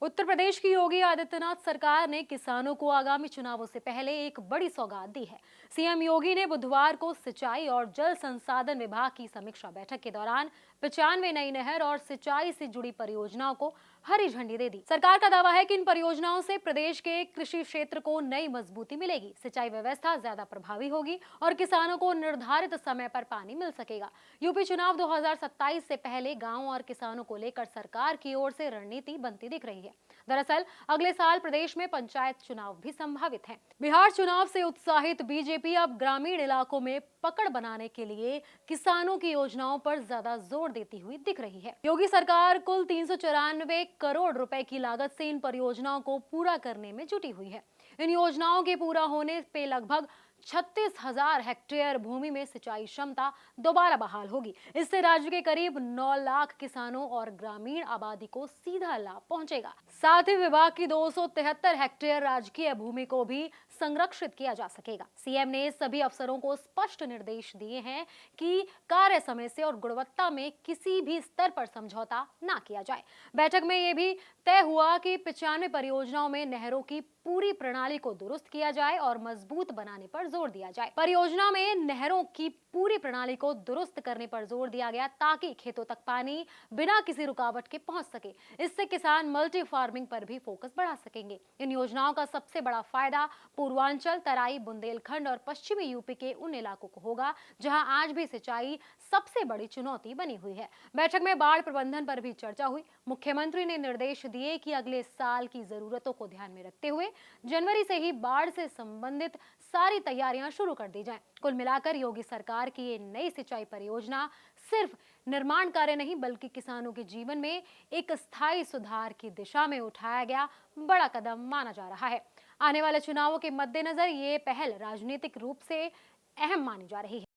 उत्तर प्रदेश की योगी आदित्यनाथ सरकार ने किसानों को आगामी चुनावों से पहले एक बड़ी सौगात दी है। सीएम योगी ने बुधवार को सिंचाई और जल संसाधन विभाग की समीक्षा बैठक के दौरान 95 नई नहर और सिंचाई से जुड़ी परियोजनाओं को हरी झंडी दे दी। सरकार का दावा है कि इन परियोजनाओं से प्रदेश के कृषि क्षेत्र को नई मजबूती मिलेगी, सिंचाई व्यवस्था ज्यादा प्रभावी होगी और किसानों को निर्धारित समय पर पानी मिल सकेगा। यूपी चुनाव 2027 से पहले गाँव और किसानों को लेकर सरकार की ओर से रणनीति बनती दिख रही है। दरअसल अगले साल प्रदेश में पंचायत चुनाव भी संभावित हैं। बिहार चुनाव से उत्साहित बीजेपी अब ग्रामीण इलाकों में पकड़ बनाने के लिए किसानों की योजनाओं पर ज्यादा जोर देती हुई दिख रही है। योगी सरकार कुल 394 करोड़ रुपए की लागत से इन परियोजनाओं को पूरा करने में जुटी हुई है। इन योजनाओं के पूरा होने पे लगभग 36,000 हेक्टेयर भूमि में सिंचाई क्षमता दोबारा बहाल होगी। इससे राज्य के करीब 9 लाख किसानों और ग्रामीण आबादी को सीधा लाभ पहुंचेगा। साथ ही विभाग की 273 हेक्टेयर राजकीय भूमि को भी संरक्षित किया जा सकेगा। सीएम ने सभी अफसरों को स्पष्ट निर्देश दिए हैं कि कार्य समय से और गुणवत्ता में किसी भी स्तर पर समझौता ना किया जाए। बैठक में यह भी तय हुआ कि 95 परियोजनाओं में नहरों की पूरी प्रणाली को दुरुस्त किया जाए और मजबूत बनाने पर जोर दिया जाए। परियोजना में नहरों की पूरी प्रणाली को दुरुस्त करने पर जोर दिया गया ताकि खेतों तक पानी बिना किसी रुकावट के पहुंच सके। इससे किसान मल्टी फार्मिंग पर भी फोकस बढ़ा सकेंगे। इन योजनाओं का सबसे बड़ा फायदा पूर्वांचल, तराई, बुंदेलखंड और पश्चिमी यूपी के उन इलाकों को होगा जहां आज भी सिंचाई सबसे बड़ी चुनौती बनी हुई है। बैठक में बाढ़ प्रबंधन पर भी चर्चा हुई। मुख्यमंत्री ने निर्देश दिए कि अगले साल की जरूरतों को ध्यान में रखते हुए जनवरी से ही बाढ़ से संबंधित सारी तैयारियां शुरू कर दी जाएं। कुल मिलाकर योगी सरकार की ये नई सिंचाई परियोजना सिर्फ निर्माण कार्य नहीं बल्कि किसानों के जीवन में एक स्थायी सुधार की दिशा में उठाया गया बड़ा कदम माना जा रहा है। आने वाले चुनावों के मद्देनजर ये पहल राजनीतिक रूप से अहम मानी जा रही है।